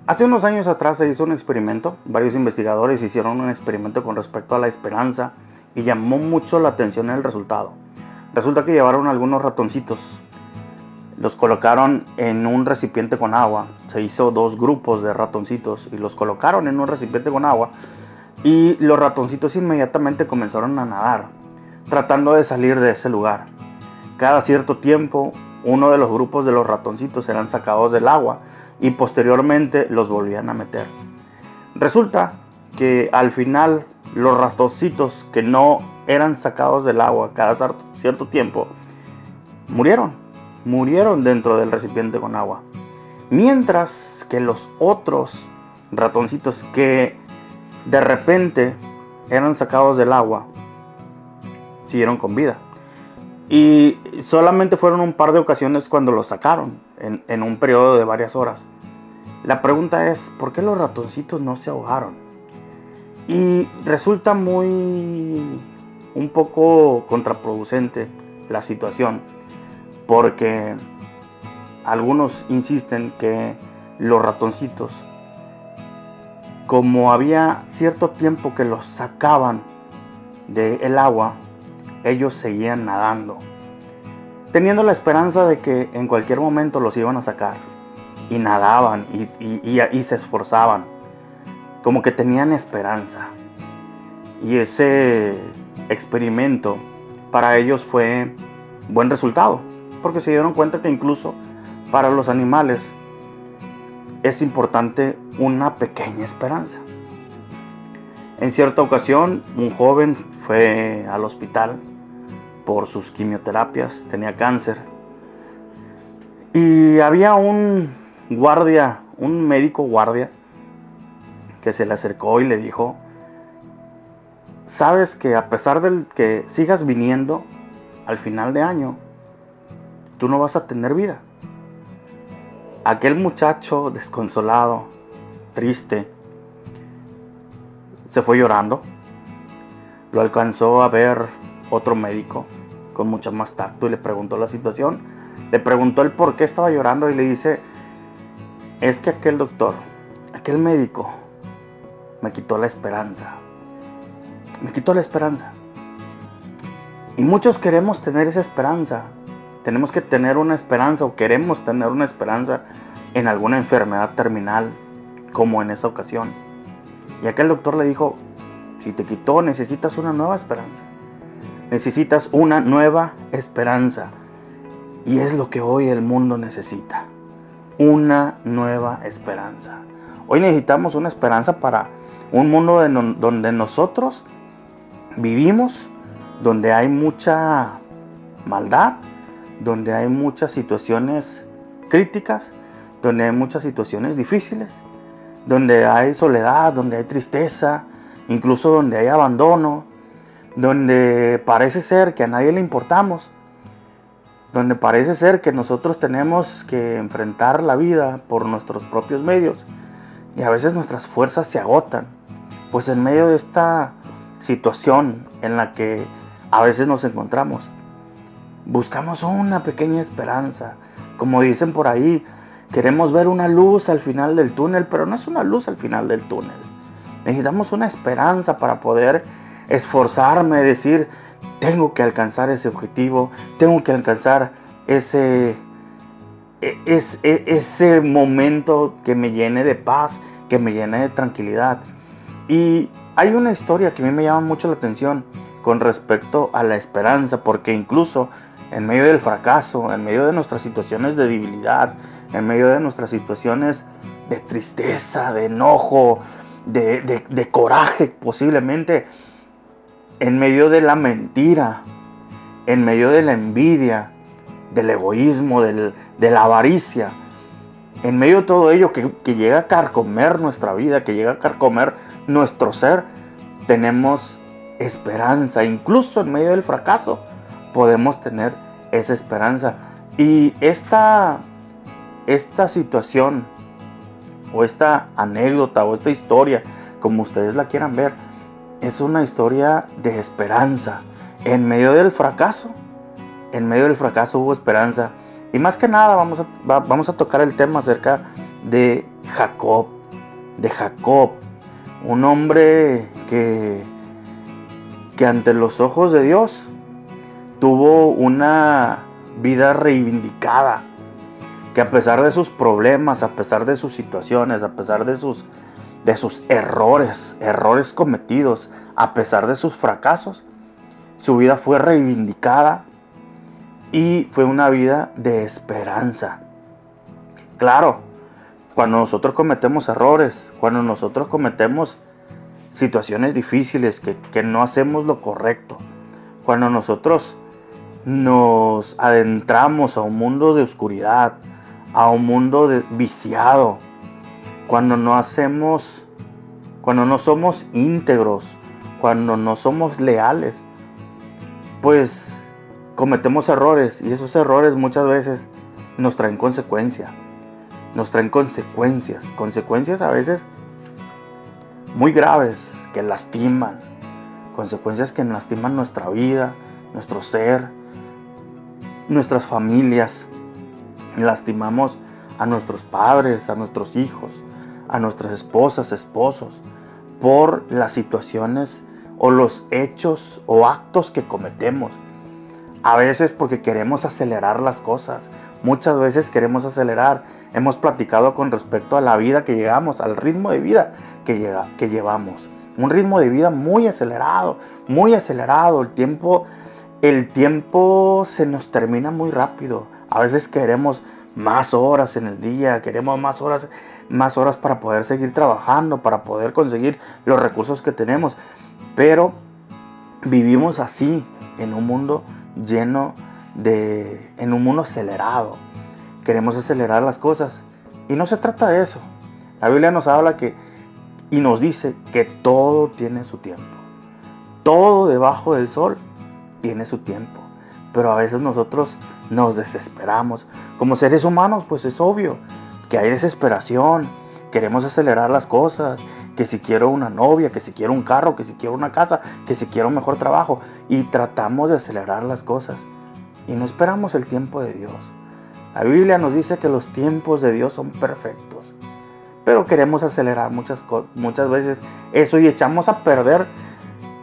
Hace unos años atrás se hizo un experimento, varios investigadores hicieron un experimento con respecto a la esperanza y llamó mucho la atención el resultado. Resulta que llevaron algunos ratoncitos, los colocaron en un recipiente con agua, se hizo dos grupos de ratoncitos y los colocaron en un recipiente con agua y los ratoncitos inmediatamente comenzaron a nadar, tratando de salir de ese lugar. Cada cierto tiempo, uno de los grupos de los ratoncitos eran sacados del agua y posteriormente los volvían a meter. Resulta que al final los ratoncitos que no eran sacados del agua cada cierto tiempo murieron dentro del recipiente con agua, mientras que los otros ratoncitos que de repente eran sacados del agua siguieron con vida. Y solamente fueron un par de ocasiones cuando los sacaron, en un periodo de varias horas. La pregunta es, ¿por qué los ratoncitos no se ahogaron? Y resulta un poco contraproducente la situación, porque algunos insisten que los ratoncitos, como había cierto tiempo que los sacaban del agua, ellos seguían nadando, teniendo la esperanza de que en cualquier momento los iban a sacar. Y nadaban y se esforzaban, como que tenían esperanza. Y ese experimento para ellos fue buen resultado, porque se dieron cuenta que incluso para los animales es importante una pequeña esperanza. En cierta ocasión, un joven fue al hospital por sus quimioterapias, tenía cáncer. Y había un médico guardia, que se le acercó y le dijo: sabes que a pesar de que sigas viniendo al final de año, tú no vas a tener vida. Aquel muchacho desconsolado, triste, se fue llorando. Lo alcanzó a ver otro médico con mucho más tacto y le preguntó la situación. Le preguntó el por qué estaba llorando y le dice: es que aquel médico me quitó la esperanza. Me quitó la esperanza. Y muchos queremos tener esa esperanza. Tenemos que tener una esperanza, o queremos tener una esperanza en alguna enfermedad terminal, como en esa ocasión. Y aquel doctor le dijo: si te quitó, necesitas una nueva esperanza. Necesitas una nueva esperanza. Y es lo que hoy el mundo necesita. Una nueva esperanza. Hoy necesitamos una esperanza para un mundo donde nosotros vivimos, donde hay mucha maldad, donde hay muchas situaciones críticas, donde hay muchas situaciones difíciles, donde hay soledad, donde hay tristeza, incluso donde hay abandono, donde parece ser que a nadie le importamos, donde parece ser que nosotros tenemos que enfrentar la vida por nuestros propios medios y a veces nuestras fuerzas se agotan. Pues en medio de esta situación en la que a veces nos encontramos, buscamos una pequeña esperanza. Como dicen por ahí, queremos ver una luz al final del túnel, pero no es una luz al final del túnel. Necesitamos una esperanza para poder esforzarme, decir: tengo que alcanzar ese objetivo, tengo que alcanzar ese momento que me llene de paz, que me llene de tranquilidad. Y hay una historia que a mí me llama mucho la atención con respecto a la esperanza, porque incluso en medio del fracaso, en medio de nuestras situaciones de debilidad, en medio de nuestras situaciones de tristeza, de enojo, de coraje posiblemente, en medio de la mentira, en medio de la envidia, del egoísmo, de la avaricia, en medio de todo ello que llega a carcomer nuestra vida, que llega a carcomer nuestro ser, tenemos esperanza. Incluso en medio del fracaso podemos tener esa esperanza. Y esta situación, o esta anécdota, o esta historia, como ustedes la quieran ver, es una historia de esperanza. En medio del fracaso hubo esperanza. Y más que nada vamos a tocar el tema acerca de Jacob. de Jacob, un hombre que ante los ojos de Dios tuvo una vida reivindicada, que a pesar de sus problemas, a pesar de sus situaciones, a pesar de sus errores cometidos, a pesar de sus fracasos, su vida fue reivindicada y fue una vida de esperanza. Claro, cuando nosotros cometemos errores, cuando nosotros cometemos situaciones difíciles, que no hacemos lo correcto, cuando nosotros nos adentramos a un mundo de oscuridad, a un mundo viciado, cuando no somos íntegros, cuando no somos leales, pues cometemos errores, y esos errores muchas veces nos traen consecuencias. Consecuencias a veces muy graves, que lastiman, consecuencias que lastiman nuestra vida, nuestro ser, nuestras familias. Lastimamos a nuestros padres, a nuestros hijos, a nuestras esposas, esposos, por las situaciones o los hechos o actos que cometemos. A veces porque queremos acelerar las cosas, muchas veces queremos acelerar. Hemos platicado con respecto a la vida que llevamos, al ritmo de vida que llevamos. Un ritmo de vida muy acelerado, muy acelerado. El tiempo se nos termina muy rápido. A veces queremos más horas en el día, queremos más horas para poder seguir trabajando, para poder conseguir los recursos que tenemos. Pero vivimos así, en un mundo en un mundo acelerado. Queremos acelerar las cosas. Y no se trata de eso. La Biblia nos habla y nos dice que todo tiene su tiempo. Todo debajo del sol tiene su tiempo. Pero a veces nosotros nos desesperamos. Como seres humanos, pues es obvio que hay desesperación. Queremos acelerar las cosas. Que si quiero una novia, que si quiero un carro, que si quiero una casa, que si quiero un mejor trabajo. Y tratamos de acelerar las cosas. Y no esperamos el tiempo de Dios. La Biblia nos dice que los tiempos de Dios son perfectos. Pero queremos acelerar muchas veces eso y echamos a perder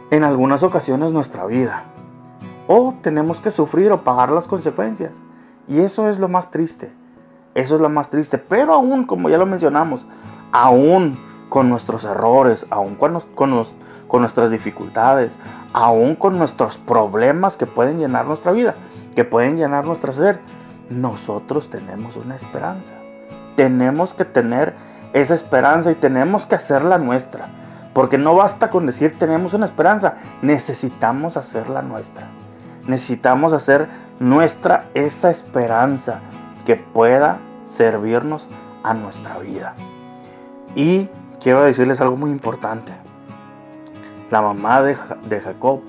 en algunas ocasiones nuestra vida. O tenemos que sufrir o pagar las consecuencias. Y eso es lo más triste. Eso es lo más triste. Pero aún, como ya lo mencionamos, aún con nuestros errores, aún con nuestras dificultades, aún con nuestros problemas que pueden llenar nuestra vida, que pueden llenar nuestro ser, nosotros tenemos una esperanza. Tenemos que tener esa esperanza y tenemos que hacerla nuestra. Porque no basta con decir tenemos una esperanza, necesitamos hacerla nuestra. Necesitamos hacer nuestra esa esperanza que pueda servirnos a nuestra vida. Y quiero decirles algo muy importante. La mamá de Jacob,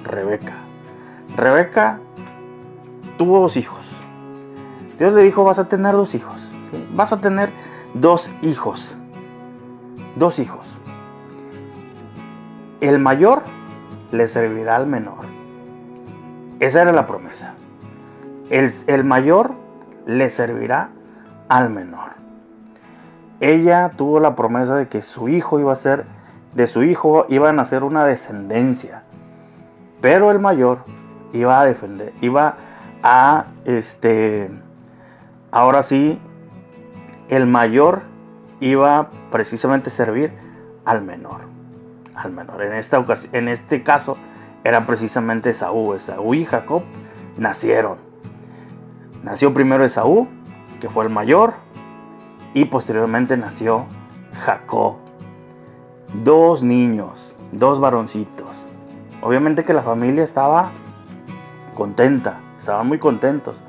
Rebeca. Rebeca tuvo 2 hijos. Dios le dijo, vas a tener 2 hijos. ¿Sí? Vas a tener 2 hijos. 2 hijos. El mayor le servirá al menor. Esa era la promesa. El mayor le servirá al menor. Ella tuvo la promesa de que de su hijo iba a nacer una descendencia. Pero el mayor ahora sí, el mayor iba precisamente a servir al menor. En este caso, era precisamente Esaú. Esaú y Jacob nacieron. Nació primero Esaú, que fue el mayor, y posteriormente nació Jacob. 2 niños, 2 varoncitos. Obviamente que la familia estaba contenta, estaban muy contentos,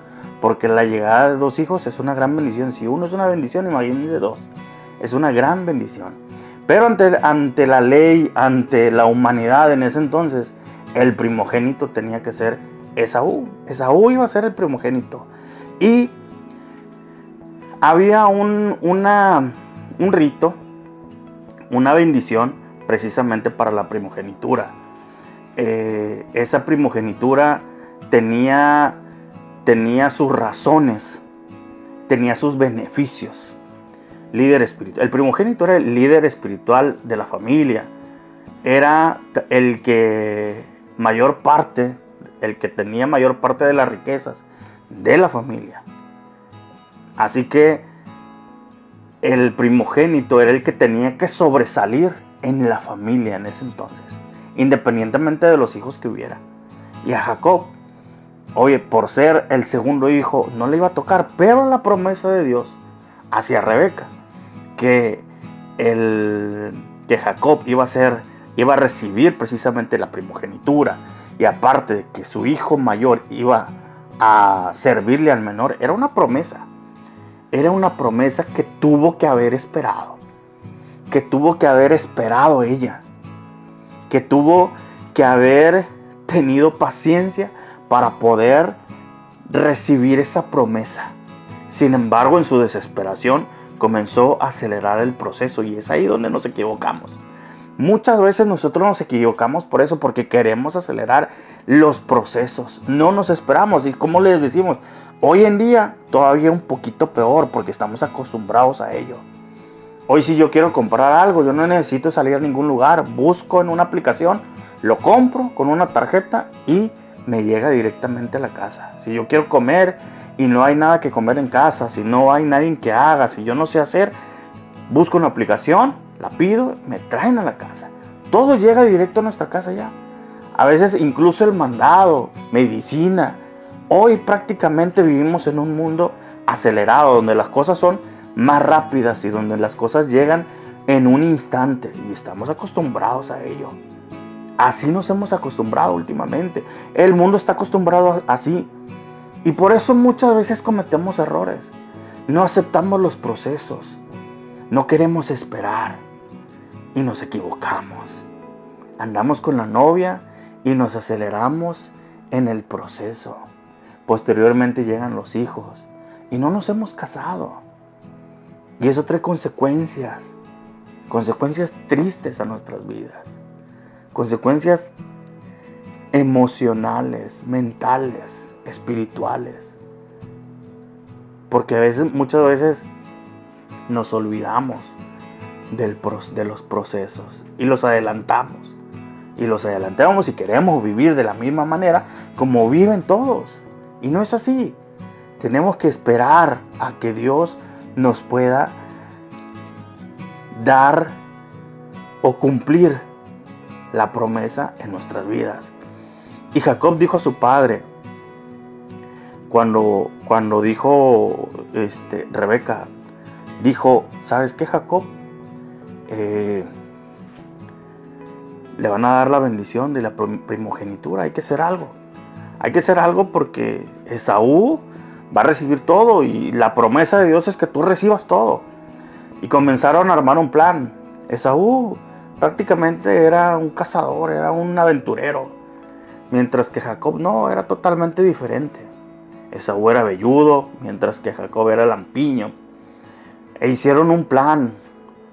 porque la llegada de 2 hijos es una gran bendición. Si uno es una bendición, imagínense 2. Es una gran bendición. Pero ante la ley, ante la humanidad en ese entonces, el primogénito tenía que ser Esaú. Esaú iba a ser el primogénito. Y había un rito, una bendición precisamente para la primogenitura. Esa primogenitura tenía sus razones, tenía sus beneficios. líder espiritual. El primogénito era el líder espiritual de la familia. Era el que tenía mayor parte de las riquezas de la familia. Así que el primogénito era el que tenía que sobresalir en la familia en ese entonces, independientemente de los hijos que hubiera. Y a Jacob, oye, por ser el segundo hijo, no le iba a tocar, pero la promesa de Dios hacia Rebeca, que Jacob iba a recibir precisamente la primogenitura, y aparte de que su hijo mayor iba a servirle al menor, era una promesa. Era una promesa que tuvo que haber esperado. Que tuvo que haber esperado ella. Que tuvo que haber tenido paciencia para poder recibir esa promesa. Sin embargo, en su desesperación comenzó a acelerar el proceso, y es ahí donde nos equivocamos. Muchas veces nosotros nos equivocamos por eso, porque queremos acelerar los procesos. No nos esperamos. Y como les decimos, hoy en día todavía un poquito peor, porque estamos acostumbrados a ello. Hoy, si yo quiero comprar algo, yo no necesito salir a ningún lugar. Busco en una aplicación, lo compro con una tarjeta y me llega directamente a la casa. Si yo quiero comer y no hay nada que comer en casa, si no hay nadie que haga, si yo no sé hacer, busco una aplicación, la pido, me traen a la casa. Todo llega directo a nuestra casa ya. A veces incluso el mandado, medicina. Hoy prácticamente vivimos en un mundo acelerado, donde las cosas son más rápidas y donde las cosas llegan en un instante, y estamos acostumbrados a ello. Así nos hemos acostumbrado últimamente. El mundo está acostumbrado así, y por eso muchas veces cometemos errores. No aceptamos los procesos, no queremos esperar y nos equivocamos. Andamos con la novia y nos aceleramos en el proceso. Posteriormente llegan los hijos y no nos hemos casado. Y eso trae consecuencias tristes a nuestras vidas. Consecuencias emocionales, mentales, espirituales. Porque muchas veces nos olvidamos de los procesos y los adelantamos. Y los adelantamos y queremos vivir de la misma manera como viven todos. Y no es así. Tenemos que esperar a que Dios nos pueda dar o cumplir la promesa en nuestras vidas. Y Jacob dijo a su padre, cuando dijo Rebeca, dijo: ¿sabes qué, Jacob? Le van a dar la bendición de la primogenitura. Hay que hacer algo. Hay que hacer algo, porque Esaú va a recibir todo, y la promesa de Dios es que tú recibas todo. Y comenzaron a armar un plan. Esaú prácticamente era un cazador, era un aventurero, mientras que Jacob no, era totalmente diferente. Esaú era velludo, mientras que Jacob era lampiño. E hicieron un plan.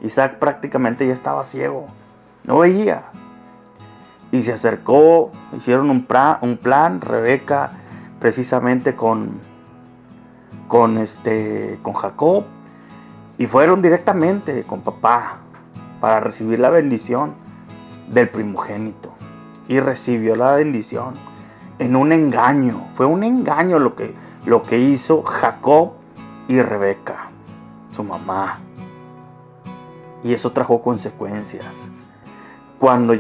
Isaac prácticamente ya estaba ciego, no veía. Y se acercó, hicieron un plan, Rebeca precisamente con Jacob, y fueron directamente con papá para recibir la bendición del primogénito. Y recibió la bendición en un engaño. Fue un engaño lo que hizo Jacob y Rebeca, su mamá. Y eso trajo consecuencias. Cuando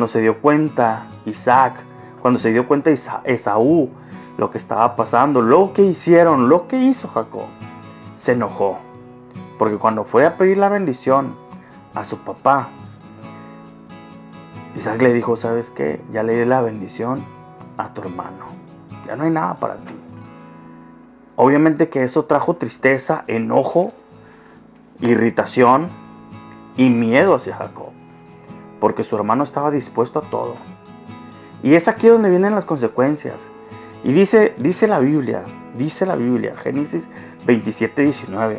se dio cuenta Esaú lo que estaba pasando, lo que hizo Jacob, se enojó. Porque cuando fue a pedir la bendición a su papá, Isaac le dijo: ¿sabes qué? Ya le di la bendición a tu hermano. Ya no hay nada para ti. Obviamente que eso trajo tristeza, enojo, irritación y miedo hacia Jacob, porque su hermano estaba dispuesto a todo. Y es aquí donde vienen las consecuencias. Y dice la Biblia, Génesis 27:19.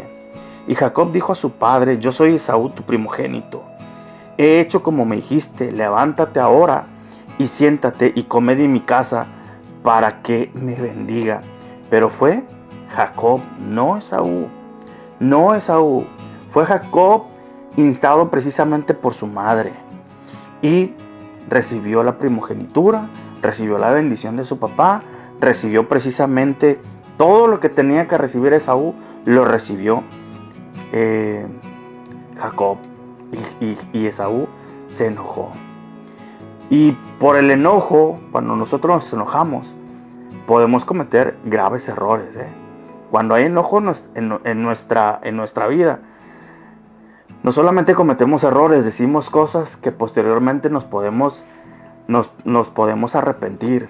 Y Jacob dijo a su padre: yo soy Esaú, tu primogénito. He hecho como me dijiste. Levántate ahora y siéntate y come de mi casa para que me bendiga. Pero fue Jacob, no Esaú, no Esaú. Fue Jacob instado precisamente por su madre y recibió la primogenitura, recibió la bendición de su papá, recibió precisamente todo lo que tenía que recibir Esaú, lo recibió Jacob, y Esaú se enojó. Y por el enojo, cuando nosotros nos enojamos, podemos cometer graves errores. Cuando hay enojo en nuestra vida, no solamente cometemos errores, decimos cosas que posteriormente nos podemos arrepentir.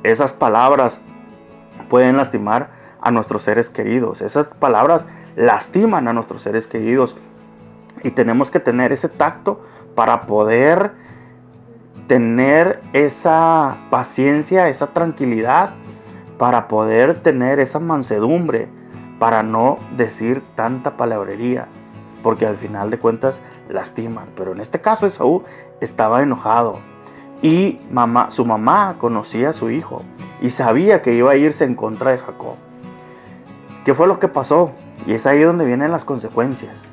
Esas palabras pueden lastimar a nuestros seres queridos. Esas palabras lastiman a nuestros seres queridos. Y tenemos que tener ese tacto para poder tener esa paciencia, esa tranquilidad, para poder tener esa mansedumbre, para no decir tanta palabrería, porque al final de cuentas lastiman. Pero en este caso Esaú estaba enojado y su mamá conocía a su hijo y sabía que iba a irse en contra de Jacob. ¿Qué fue lo que pasó? Y es ahí donde vienen las consecuencias.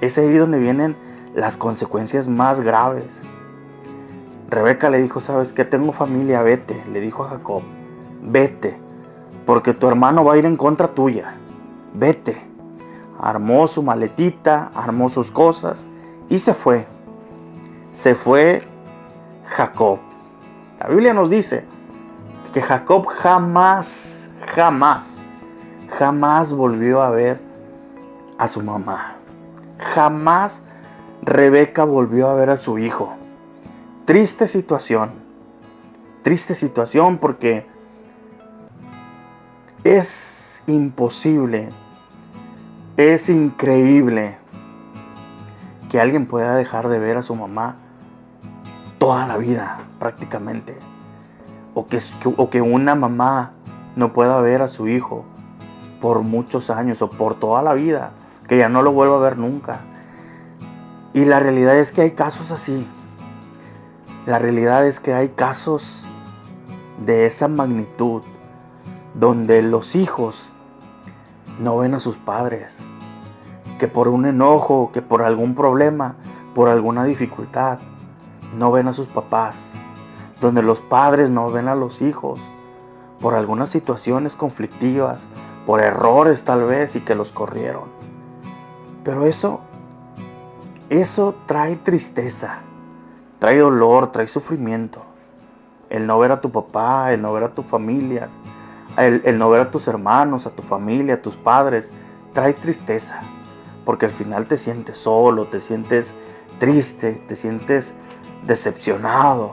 Es ahí donde vienen las consecuencias más graves. Rebeca le dijo: ¿sabes qué? Tengo familia, vete. Le dijo a Jacob: vete, porque tu hermano va a ir en contra tuya. Vete. Armó su maletita, armó sus cosas y se fue. Se fue Jacob. La Biblia nos dice que Jacob jamás volvió a ver a su mamá. Jamás Rebeca volvió a ver a su hijo. Triste situación porque es imposible, es increíble que alguien pueda dejar de ver a su mamá toda la vida prácticamente, o que una mamá no pueda ver a su hijo por muchos años o por toda la vida, que ya no lo vuelva a ver nunca. Y la realidad es que hay casos así. La realidad es que hay casos de esa magnitud, donde los hijos no ven a sus padres, que por un enojo, que por algún problema, por alguna dificultad, no ven a sus papás, donde los padres no ven a los hijos, por algunas situaciones conflictivas, por errores tal vez, y que los corrieron. Pero eso trae tristeza, trae dolor, trae sufrimiento. El no ver a tu papá, el no ver a tus familias, el no ver a tus hermanos, a tu familia, a tus padres, trae tristeza. Porque al final te sientes solo, te sientes triste, te sientes decepcionado.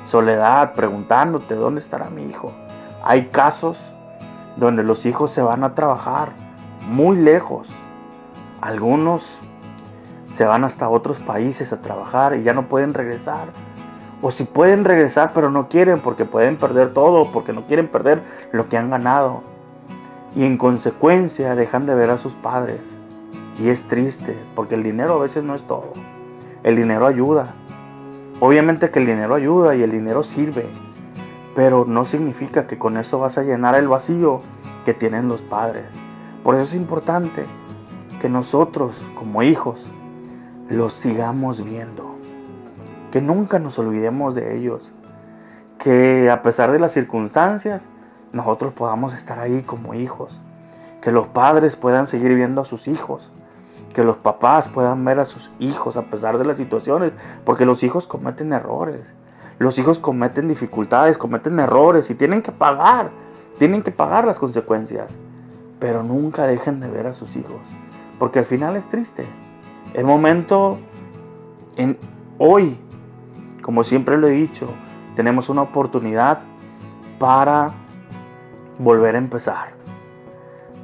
Soledad, preguntándote: ¿dónde estará mi hijo? Hay casos donde los hijos se van a trabajar muy lejos. Algunos se van hasta otros países a trabajar y ya no pueden regresar. O si pueden regresar pero no quieren, porque pueden perder todo, porque no quieren perder lo que han ganado. Y en consecuencia dejan de ver a sus padres. Y es triste, porque el dinero a veces no es todo. El dinero ayuda. Obviamente que el dinero ayuda y el dinero sirve. Pero no significa que con eso vas a llenar el vacío que tienen los padres. Por eso es importante que nosotros, como hijos, los sigamos viendo. Que nunca nos olvidemos de ellos. Que a pesar de las circunstancias, nosotros podamos estar ahí como hijos. Que los padres puedan seguir viendo a sus hijos. Que los papás puedan ver a sus hijos a pesar de las situaciones. Porque los hijos cometen errores. Los hijos cometen dificultades, cometen errores y tienen que pagar las consecuencias. Pero nunca dejen de ver a sus hijos. Porque al final es triste. El momento hoy, como siempre lo he dicho, tenemos una oportunidad para volver a empezar.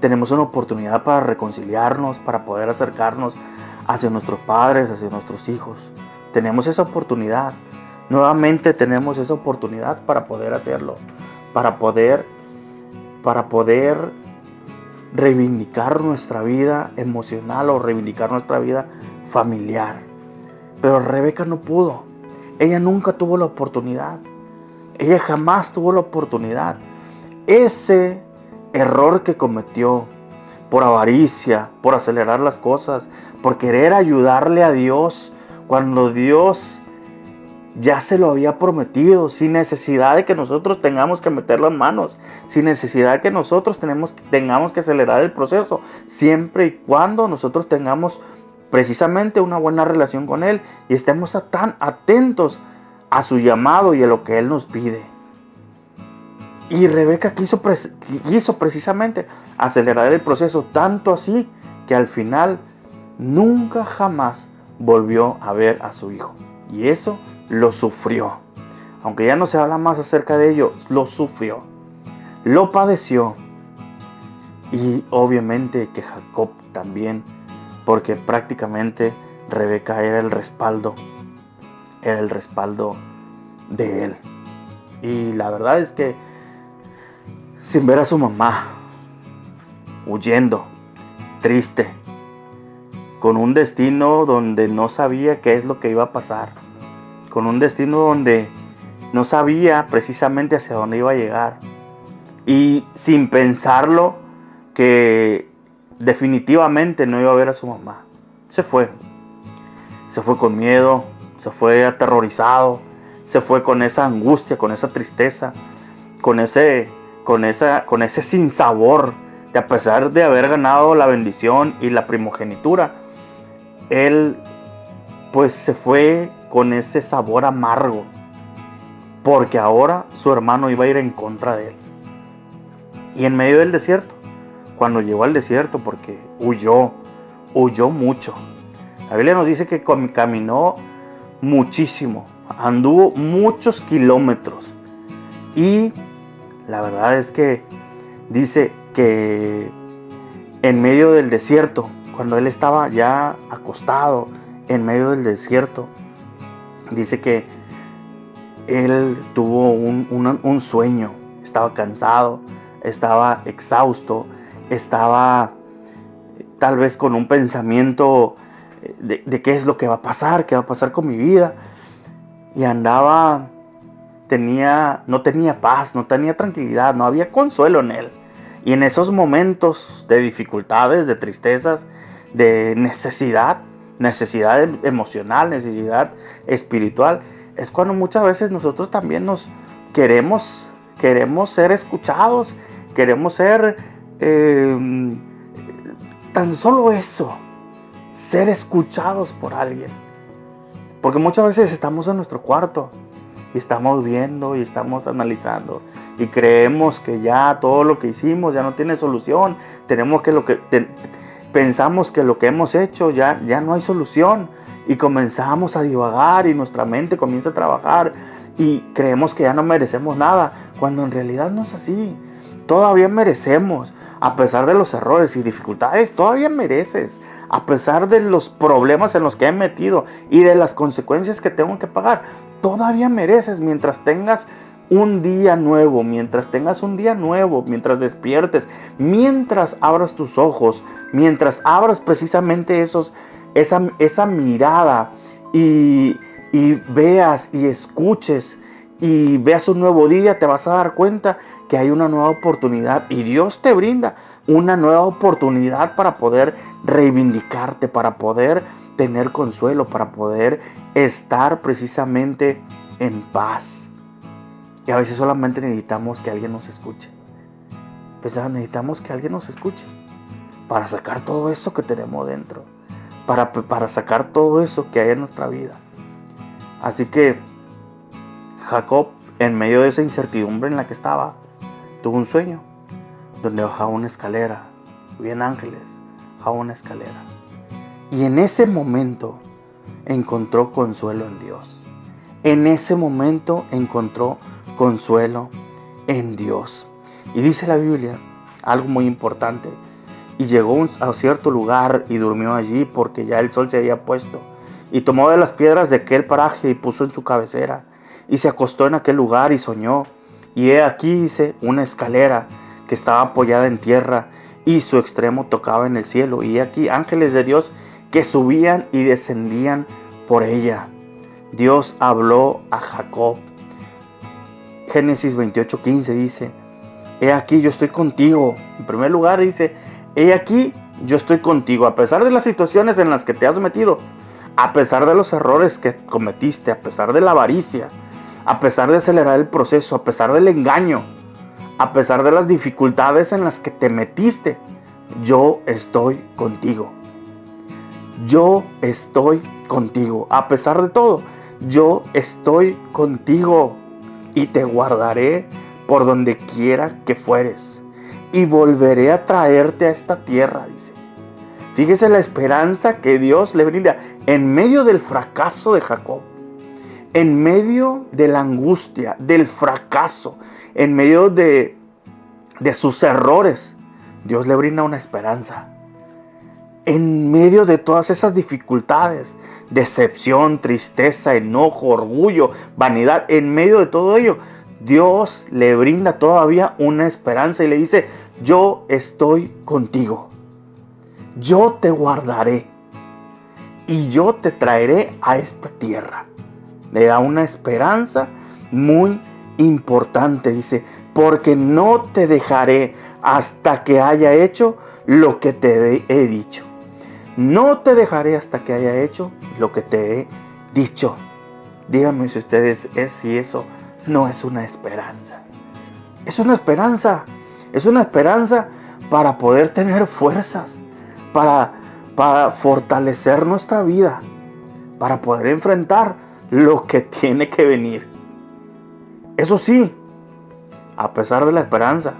Tenemos una oportunidad para reconciliarnos, para poder acercarnos hacia nuestros padres, hacia nuestros hijos. Tenemos esa oportunidad. Nuevamente tenemos esa oportunidad para poder hacerlo. Para poder reivindicar nuestra vida emocional o reivindicar nuestra vida familiar. Pero Rebeca no pudo. Ella nunca tuvo la oportunidad. Ella jamás tuvo la oportunidad. Ese error que cometió por avaricia, por acelerar las cosas, por querer ayudarle a Dios cuando Dios ya se lo había prometido, sin necesidad de que nosotros tengamos que meter las manos, sin necesidad de que nosotros tengamos que acelerar el proceso, siempre y cuando nosotros tengamos precisamente una buena relación con Él y estemos tan atentos a su llamado y a lo que Él nos pide. Y Rebeca quiso precisamente acelerar el proceso, tanto así que al final nunca jamás volvió a ver a su hijo. Y eso lo sufrió. Aunque ya no se habla más acerca de ello, lo sufrió, lo padeció. Y obviamente que Jacob también, porque prácticamente Rebeca era el respaldo de él. Y la verdad es que sin ver a su mamá, huyendo, triste, con un destino donde no sabía qué es lo que iba a pasar, con un destino donde no sabía precisamente hacia dónde iba a llegar, y sin pensarlo que definitivamente no iba a ver a su mamá, se fue con miedo, se fue aterrorizado, se fue con esa angustia, con esa tristeza, con ese sinsabor de, a pesar de haber ganado la bendición y la primogenitura, él pues se fue con ese sabor amargo, porque ahora su hermano iba a ir en contra de él. Y en medio del desierto, cuando llegó al desierto, porque huyó mucho. La Biblia nos dice que caminó muchísimo, anduvo muchos kilómetros. Y la verdad es que dice que en medio del desierto, cuando él estaba ya acostado en medio del desierto, dice que él tuvo un sueño, estaba cansado, estaba exhausto, estaba tal vez con un pensamiento de qué es lo que va a pasar, qué va a pasar con mi vida. Y andaba, no tenía paz, no tenía tranquilidad, no había consuelo en él. Y en esos momentos de dificultades, de tristezas, de necesidad emocional, necesidad espiritual, es cuando muchas veces nosotros también nos queremos ser escuchados, queremos ser tan solo eso, ser escuchados por alguien. Porque muchas veces estamos en nuestro cuarto y estamos viendo y estamos analizando y creemos que ya todo lo que hicimos ya no tiene solución. Pensamos que lo que hemos hecho ya no hay solución, y comenzamos a divagar y nuestra mente comienza a trabajar y creemos que ya no merecemos nada, cuando en realidad no es así. Todavía merecemos, a pesar de los errores y dificultades, todavía mereces, a pesar de los problemas en los que he metido y de las consecuencias que tengo que pagar, todavía mereces mientras tengas un día nuevo, mientras despiertes, mientras abras tus ojos, mientras abras precisamente esa mirada y veas y escuches y veas un nuevo día, te vas a dar cuenta que hay una nueva oportunidad y Dios te brinda una nueva oportunidad para poder reivindicarte, para poder tener consuelo, para poder estar precisamente en paz. Y a veces solamente necesitamos que alguien nos escuche. Necesitamos que alguien nos escuche para sacar todo eso que tenemos dentro, para sacar todo eso que hay en nuestra vida. Así que Jacob, en medio de esa incertidumbre en la que estaba, tuvo un sueño donde bajaba una escalera, habían ángeles, bajaba una escalera, y en ese momento encontró consuelo en Dios. En ese momento encontró consuelo en Dios. Y dice la Biblia algo muy importante: y llegó a cierto lugar y durmió allí, porque ya el sol se había puesto, y tomó de las piedras de aquel paraje y puso en su cabecera, y se acostó en aquel lugar y soñó. Y he aquí, dice, una escalera que estaba apoyada en tierra, y su extremo tocaba en el cielo, y he aquí ángeles de Dios que subían y descendían por ella. Dios habló a Jacob. Génesis 28:15 dice: he aquí, yo estoy contigo. En primer lugar dice: He aquí, yo estoy contigo, a pesar de las situaciones en las que te has metido, a pesar de los errores que cometiste, a pesar de la avaricia, a pesar de acelerar el proceso, a pesar del engaño, a pesar de las dificultades en las que te metiste, yo estoy contigo. Yo estoy contigo. A pesar de todo, yo estoy contigo y te guardaré por donde quiera que fueres y volveré a traerte a esta tierra, dice. Fíjese la esperanza que Dios le brinda en medio del fracaso de Jacob, en medio de la angustia, del fracaso, en medio de sus errores. Dios le brinda una esperanza. En medio de todas esas dificultades, decepción, tristeza, enojo, orgullo, vanidad, en medio de todo ello, Dios le brinda todavía una esperanza y le dice: yo estoy contigo. Yo te guardaré y yo te traeré a esta tierra. Le da una esperanza muy importante. Dice: porque no te dejaré hasta que haya hecho lo que te he dicho. No te dejaré hasta que haya hecho lo que te he dicho. Díganme si ustedes si eso no es una esperanza. Es una esperanza. Es una esperanza para poder tener fuerzas, para fortalecer nuestra vida, para poder enfrentar lo que tiene que venir. Eso sí, a pesar de la esperanza,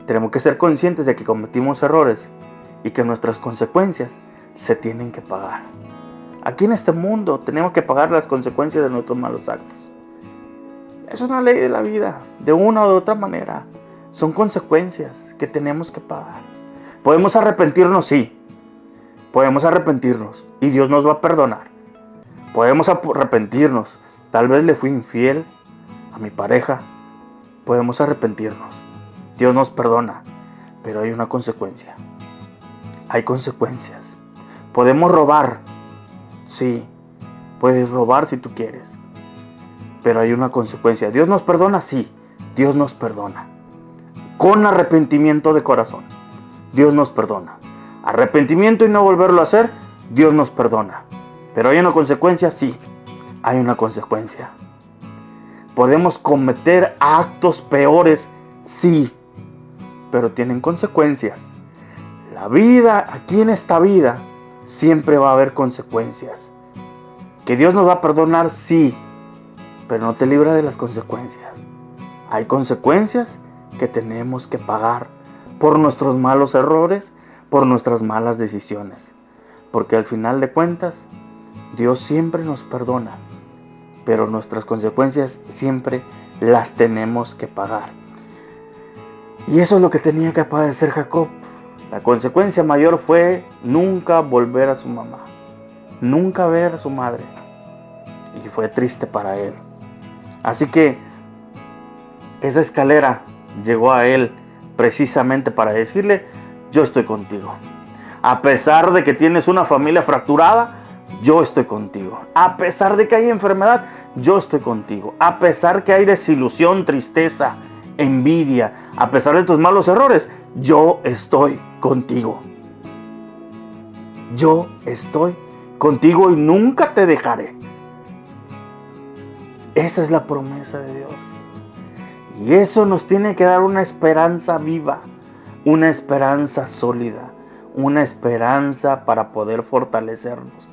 tenemos que ser conscientes de que cometimos errores y que nuestras consecuencias se tienen que pagar. Aquí en este mundo tenemos que pagar las consecuencias de nuestros malos actos. Es una ley de la vida, de una o de otra manera. Son consecuencias que tenemos que pagar. Podemos arrepentirnos, sí. Podemos arrepentirnos y Dios nos va a perdonar. Podemos arrepentirnos. Tal vez le fui infiel a mi pareja. Podemos arrepentirnos. Dios nos perdona, pero hay una consecuencia. Hay consecuencias. Podemos robar. Sí, puedes robar si tú quieres. Pero hay una consecuencia. ¿Dios nos perdona? Sí, Dios nos perdona. Con arrepentimiento de corazón, Dios nos perdona. Arrepentimiento y no volverlo a hacer, Dios nos perdona. Pero hay una consecuencia, sí, hay una consecuencia. Podemos cometer actos peores, sí, pero tienen consecuencias. La vida, aquí en esta vida, siempre va a haber consecuencias. Que Dios nos va a perdonar, sí, pero no te libra de las consecuencias. Hay consecuencias que tenemos que pagar por nuestros malos errores, por nuestras malas decisiones. Porque al final de cuentas, Dios siempre nos perdona, pero nuestras consecuencias siempre las tenemos que pagar. Y eso es lo que tenía que padecer Jacob. La consecuencia mayor fue nunca volver a su mamá, nunca ver a su madre. Y fue triste para él. Así que esa escalera llegó a él precisamente para decirle: yo estoy contigo. A pesar de que tienes una familia fracturada, yo estoy contigo. A pesar de que hay enfermedad, yo estoy contigo. A pesar que hay desilusión, tristeza, envidia, a pesar de tus malos errores, yo estoy contigo. Yo estoy contigo y nunca te dejaré. Esa es la promesa de Dios. Y eso nos tiene que dar una esperanza viva, una esperanza sólida, una esperanza para poder fortalecernos.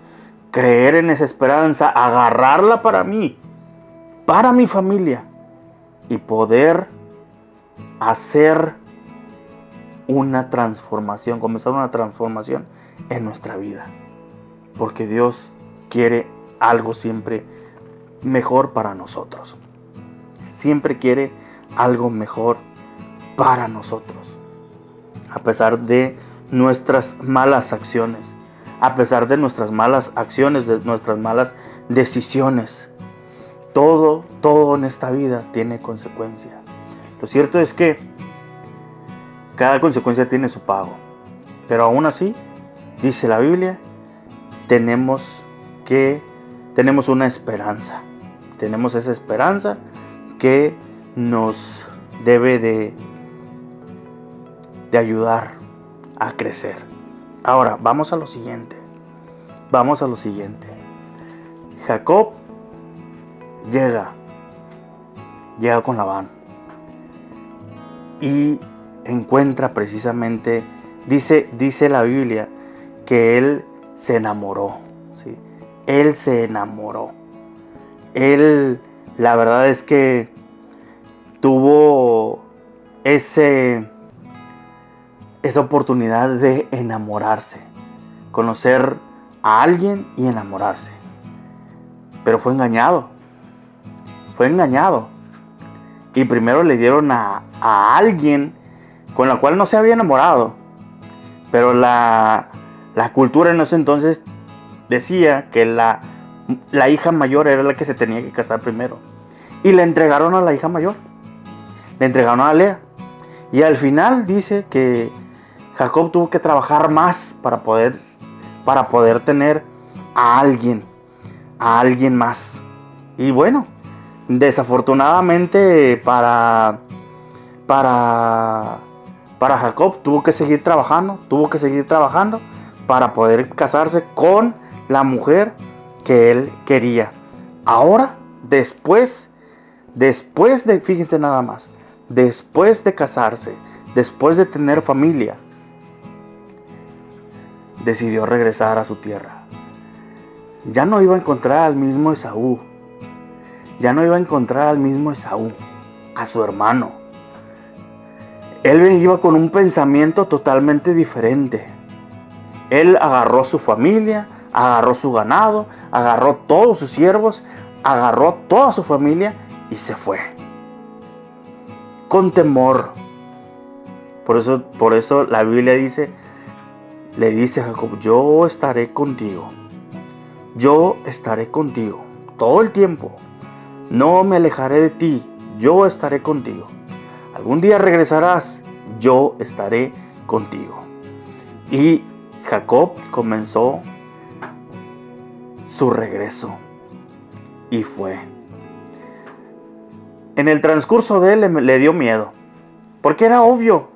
Creer en esa esperanza, agarrarla para mí, para mi familia, y poder hacer una transformación, comenzar una transformación en nuestra vida. Porque Dios quiere algo siempre mejor para nosotros. Siempre quiere algo mejor para nosotros. A pesar de nuestras malas acciones, a pesar de nuestras malas acciones, de nuestras malas decisiones, todo en esta vida tiene consecuencia. Lo cierto es que cada consecuencia tiene su pago, pero aún así, dice la Biblia, tenemos una esperanza. Tenemos esa esperanza que nos debe de ayudar a crecer. Ahora, vamos a lo siguiente. Jacob llega con Labán y encuentra precisamente, dice la Biblia, que él se enamoró, ¿sí? Él se enamoró. La verdad es que tuvo esa oportunidad de enamorarse, conocer a alguien y enamorarse. Pero fue engañado. Y primero le dieron a alguien con la cual no se había enamorado. Pero la cultura en ese entonces decía que la hija mayor era la que se tenía que casar primero. Y le entregaron a la hija mayor. Le entregaron a Lea. Y al final dice que Jacob tuvo que trabajar más para poder tener a alguien más. Y bueno, desafortunadamente para Jacob tuvo que seguir trabajando para poder casarse con la mujer que él quería. Ahora, después de, fíjense nada más, después de casarse, después de tener familia, decidió regresar a su tierra. Ya no iba a encontrar al mismo Esaú. A su hermano. Él iba con un pensamiento totalmente diferente. Él agarró su familia, agarró su ganado, agarró todos sus siervos, agarró toda su familia y se fue. Con temor. Por eso la Biblia le dice a Jacob: yo estaré contigo todo el tiempo. No me alejaré de ti, yo estaré contigo. Algún día regresarás, yo estaré contigo. Y Jacob comenzó su regreso y fue. En el transcurso de él le dio miedo, porque era obvio,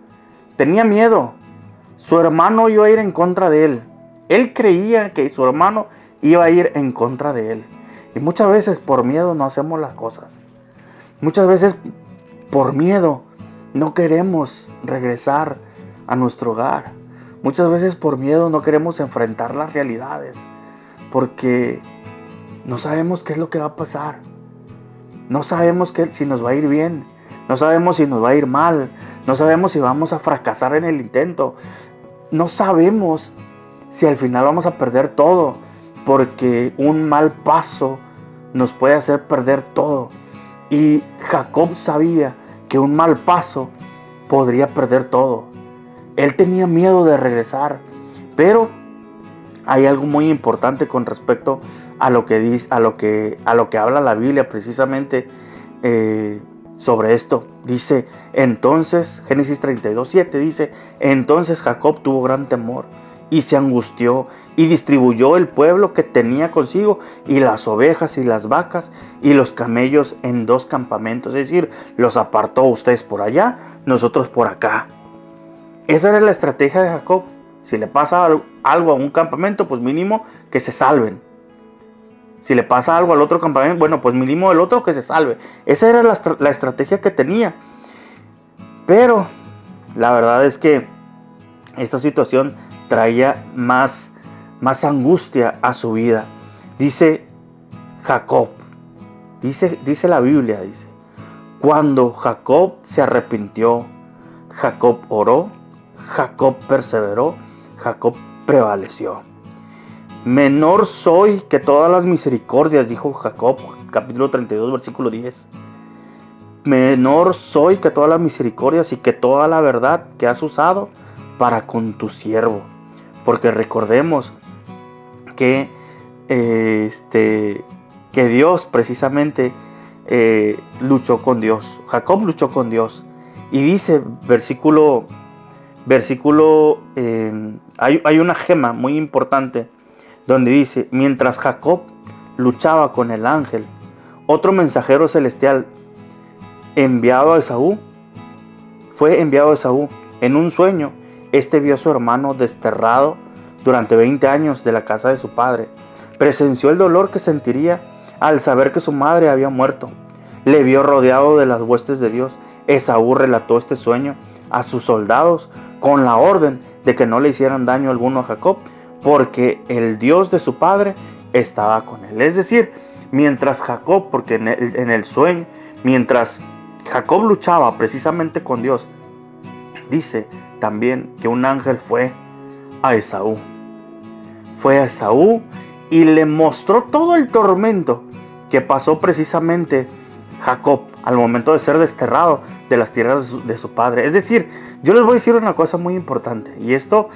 tenía miedo. Su hermano iba a ir en contra de él. Él creía que su hermano iba a ir en contra de él. Y muchas veces por miedo no hacemos las cosas. Muchas veces por miedo no queremos regresar a nuestro hogar. Muchas veces por miedo no queremos enfrentar las realidades. Porque no sabemos qué es lo que va a pasar. No sabemos si nos va a ir bien. No sabemos si nos va a ir mal. No sabemos si vamos a fracasar en el intento. No sabemos si al final vamos a perder todo. Porque un mal paso nos puede hacer perder todo. Y Jacob sabía que un mal paso podría perder todo. Él tenía miedo de regresar. Pero hay algo muy importante con respecto a lo que dice, a lo que habla la Biblia precisamente sobre esto. Dice, entonces, Génesis 32:7 dice, entonces Jacob tuvo gran temor y se angustió y distribuyó el pueblo que tenía consigo y las ovejas y las vacas y los camellos en 2 campamentos. Es decir, los apartó, ustedes por allá, nosotros por acá. Esa era la estrategia de Jacob. Si le pasa algo a un campamento, pues mínimo que se salven. Si le pasa algo al otro campamento, bueno, pues mínimo el otro que se salve. Esa era la estrategia que tenía. Pero la verdad es que esta situación traía más angustia a su vida. Dice Jacob, dice la Biblia, dice, cuando Jacob se arrepintió, Jacob oró, Jacob perseveró, Jacob prevaleció. Menor soy que todas las misericordias, dijo Jacob, capítulo 32, versículo 10. Menor soy que todas las misericordias y que toda la verdad que has usado para con tu siervo. Porque recordemos que Dios precisamente luchó con Dios. Jacob luchó con Dios. Y dice, hay una gema muy importante donde dice, mientras Jacob luchaba con el ángel, otro mensajero celestial fue enviado a Esaú en un sueño. este vio a su hermano desterrado durante 20 años de la casa de su padre. Presenció el dolor que sentiría al saber que su madre había muerto. Le vio rodeado de las huestes de Dios. Esaú relató este sueño a sus soldados con la orden de que no le hicieran daño alguno a Jacob, porque el Dios de su padre estaba con él. Es decir, mientras Jacob, porque en el sueño, mientras Jacob luchaba precisamente con Dios, dice también que un ángel fue a Esaú. Fue a Esaú y le mostró todo el tormento que pasó precisamente Jacob al momento de ser desterrado de las tierras de su padre. Es decir, yo les voy a decir una cosa muy importante, y esto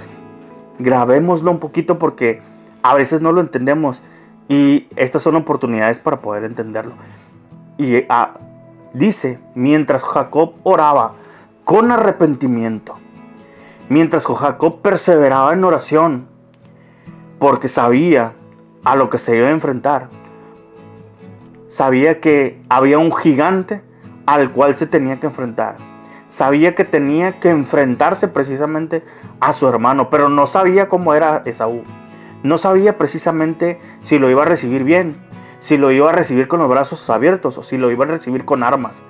grabémoslo un poquito porque a veces no lo entendemos y estas son oportunidades para poder entenderlo. Y dice, mientras Jacob oraba con arrepentimiento, mientras Jacob perseveraba en oración, porque sabía a lo que se iba a enfrentar, sabía que había un gigante al cual se tenía que enfrentar, sabía que tenía que enfrentarse precisamente a su hermano, pero no sabía cómo era Esaú, no sabía precisamente si lo iba a recibir bien, si lo iba a recibir con los brazos abiertos o si lo iba a recibir con armas.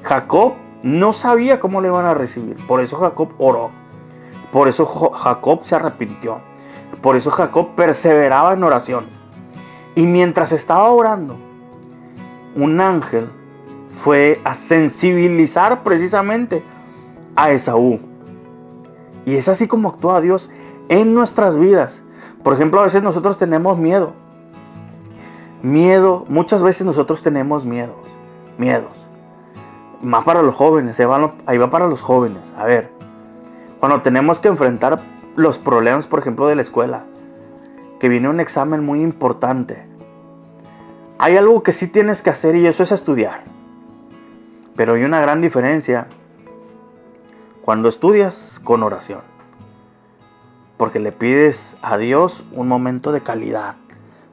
Jacob no sabía cómo le iban a recibir, por eso Jacob oró, por eso Jacob se arrepintió, por eso Jacob perseveraba en oración. Y mientras estaba orando, un ángel fue a sensibilizar precisamente a Esaú. Y es así como actúa Dios en nuestras vidas. Por ejemplo, a veces nosotros tenemos miedo. Muchas veces nosotros tenemos miedos. Más para los jóvenes, ahí va para los jóvenes. A ver, cuando tenemos que enfrentar los problemas, por ejemplo, de la escuela, que viene un examen muy importante, hay algo que sí tienes que hacer y eso es estudiar. Pero hay una gran diferencia cuando estudias con oración, porque le pides a Dios un momento de calidad.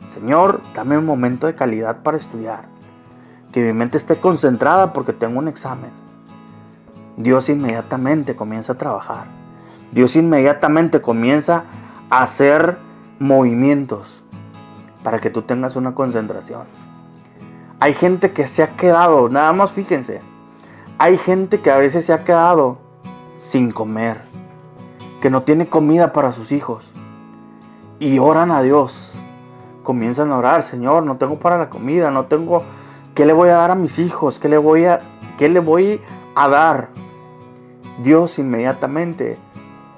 Señor, dame un momento de calidad para estudiar, que mi mente esté concentrada porque tengo un examen. Dios inmediatamente comienza a trabajar. Dios inmediatamente comienza a hacer movimientos para que tú tengas una concentración. Hay gente que se ha quedado, nada más fíjense, hay gente que a veces se ha quedado sin comer, que no tiene comida para sus hijos y oran a Dios. Comienzan a orar, Señor, no tengo para la comida, no tengo, ¿qué le voy a dar a mis hijos? ¿Qué le voy a dar? Dios inmediatamente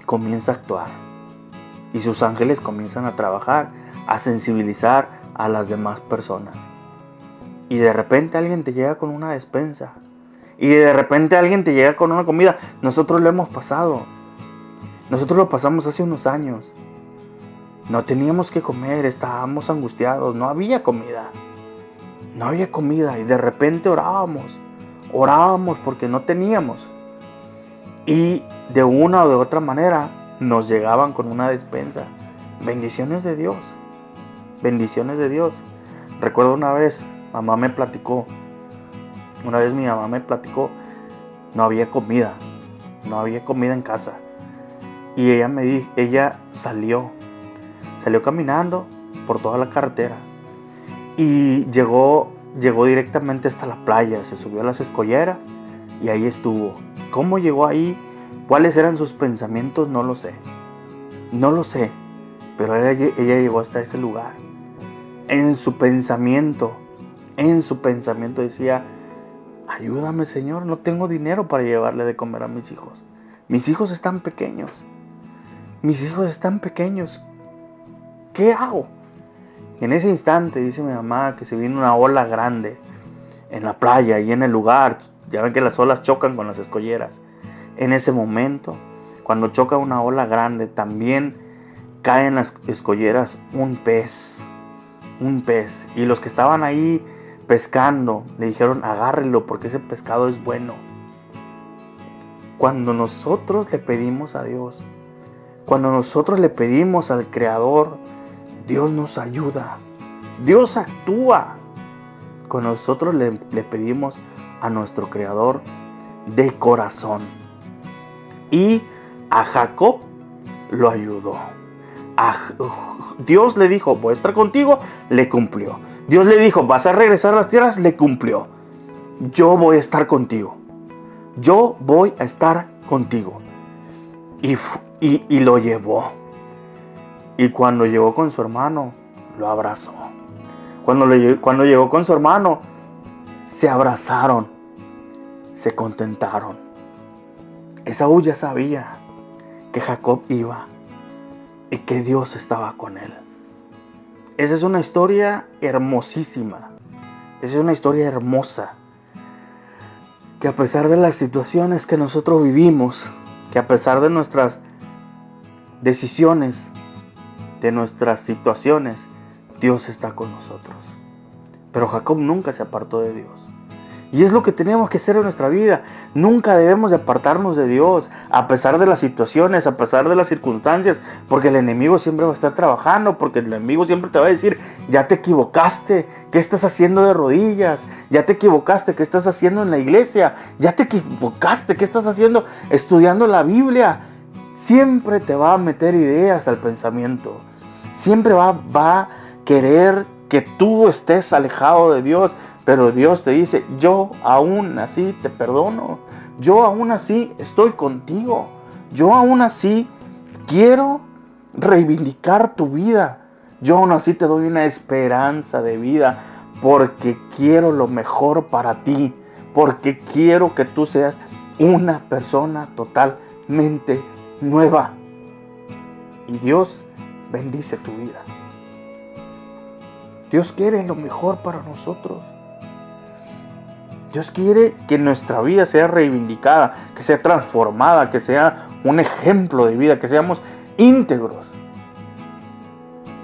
comienza a actuar y sus ángeles comienzan a trabajar, a sensibilizar a las demás personas. Y de repente alguien te llega con una despensa, y de repente alguien te llega con una comida. Nosotros lo hemos pasado. Nosotros lo pasamos hace unos años. No teníamos que comer, estábamos angustiados, no había comida. Y de repente orábamos porque no teníamos. Y de una o de otra manera nos llegaban con una despensa. Bendiciones de Dios. Recuerdo una vez mi mamá me platicó, no había comida en casa. Y ella salió caminando por toda la carretera y llegó directamente hasta la playa, se subió a las escolleras y ahí estuvo. ¿Cómo llegó ahí? ¿Cuáles eran sus pensamientos? No lo sé, pero ella llegó hasta ese lugar. En su pensamiento decía, ayúdame, Señor, no tengo dinero para llevarle de comer a mis hijos. Mis hijos están pequeños. ¿Qué hago? Y en ese instante dice mi mamá que se vino una ola grande en la playa y en el lugar. Ya ven que las olas chocan con las escolleras. En ese momento, cuando choca una ola grande, también cae en las escolleras un pez. Y los que estaban ahí pescando le dijeron, agárrelo porque ese pescado es bueno. Cuando nosotros le pedimos a Dios, cuando nosotros le pedimos al Creador, Dios nos ayuda, Dios actúa. Cuando nosotros le pedimos a nuestro Creador de corazón. Y a Jacob lo ayudó. Dios le dijo, voy a estar contigo, le cumplió. Dios le dijo, vas a regresar a las tierras, le cumplió. Yo voy a estar contigo. Yo voy a estar contigo. Y lo llevó. Y cuando llegó con su hermano, lo abrazó. Cuando llegó con su hermano, se abrazaron, se contentaron. Esaú ya sabía que Jacob iba y que Dios estaba con él. Esa es una historia hermosísima. Esa es una historia hermosa. Que a pesar de las situaciones que nosotros vivimos, que a pesar de nuestras decisiones, de nuestras situaciones, Dios está con nosotros. Pero Jacob nunca se apartó de Dios. Y es lo que tenemos que hacer en nuestra vida. Nunca debemos de apartarnos de Dios, a pesar de las situaciones, a pesar de las circunstancias, porque el enemigo siempre va a estar trabajando, porque el enemigo siempre te va a decir, ya te equivocaste, ¿qué estás haciendo de rodillas? Ya te equivocaste, ¿qué estás haciendo en la iglesia? Ya te equivocaste, ¿qué estás haciendo estudiando la Biblia? Siempre te va a meter ideas al pensamiento. Siempre va a querer que tú estés alejado de Dios. Pero Dios te dice, yo aún así te perdono. Yo aún así estoy contigo. Yo aún así quiero reivindicar tu vida. Yo aún así te doy una esperanza de vida. Porque quiero lo mejor para ti. Porque quiero que tú seas una persona totalmente nueva. Y Dios bendice tu vida. Dios quiere lo mejor para nosotros. Dios quiere que nuestra vida sea reivindicada, que sea transformada, que sea un ejemplo de vida, que seamos íntegros.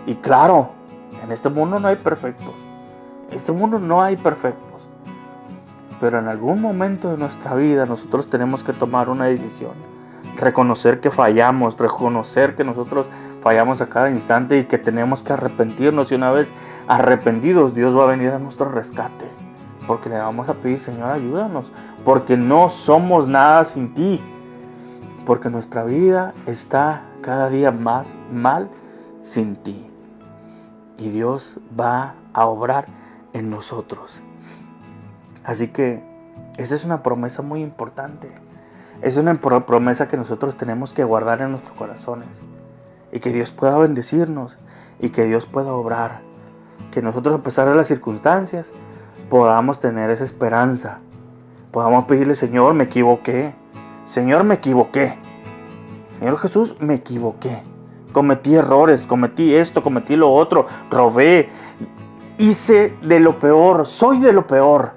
Y claro, en este mundo no hay perfectos. En este mundo no hay perfectos. Pero en algún momento de nuestra vida nosotros tenemos que tomar una decisión. Reconocer que fallamos, reconocer que nosotros fallamos a cada instante y que tenemos que arrepentirnos. Y una vez arrepentidos, Dios va a venir a nuestro rescate. Porque le vamos a pedir, Señor, ayúdanos. Porque no somos nada sin ti. Porque nuestra vida está cada día más mal sin ti. Y Dios va a obrar en nosotros. Así que esa es una promesa muy importante. Es una promesa que nosotros tenemos que guardar en nuestros corazones. Y que Dios pueda bendecirnos. Y que Dios pueda obrar. Que nosotros, a pesar de las circunstancias, podamos tener esa esperanza. Podamos pedirle, Señor, me equivoqué. Señor, me equivoqué. Señor Jesús, me equivoqué. Cometí errores, cometí esto, cometí lo otro, robé. Hice de lo peor, soy de lo peor.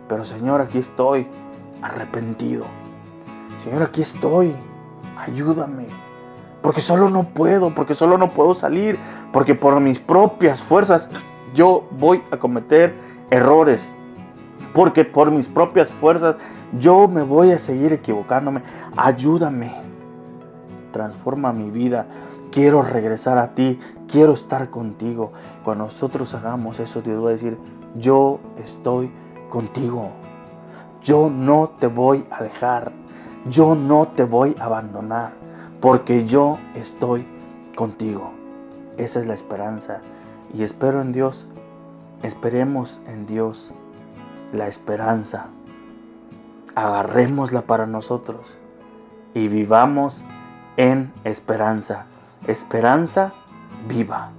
Pero Señor, aquí estoy, arrepentido. Señor, aquí estoy, ayúdame. Porque solo no puedo salir. Porque por mis propias fuerzas yo voy a cometer errores. Porque por mis propias fuerzas yo me voy a seguir equivocándome. Ayúdame. Transforma mi vida. Quiero regresar a ti. Quiero estar contigo. Cuando nosotros hagamos eso, Dios va a decir, yo estoy contigo. Yo no te voy a dejar. Yo no te voy a abandonar. Porque yo estoy contigo. Esa es la esperanza. Y espero en Dios. Esperemos en Dios la esperanza. Agarrémosla para nosotros. Y vivamos en esperanza. Esperanza viva.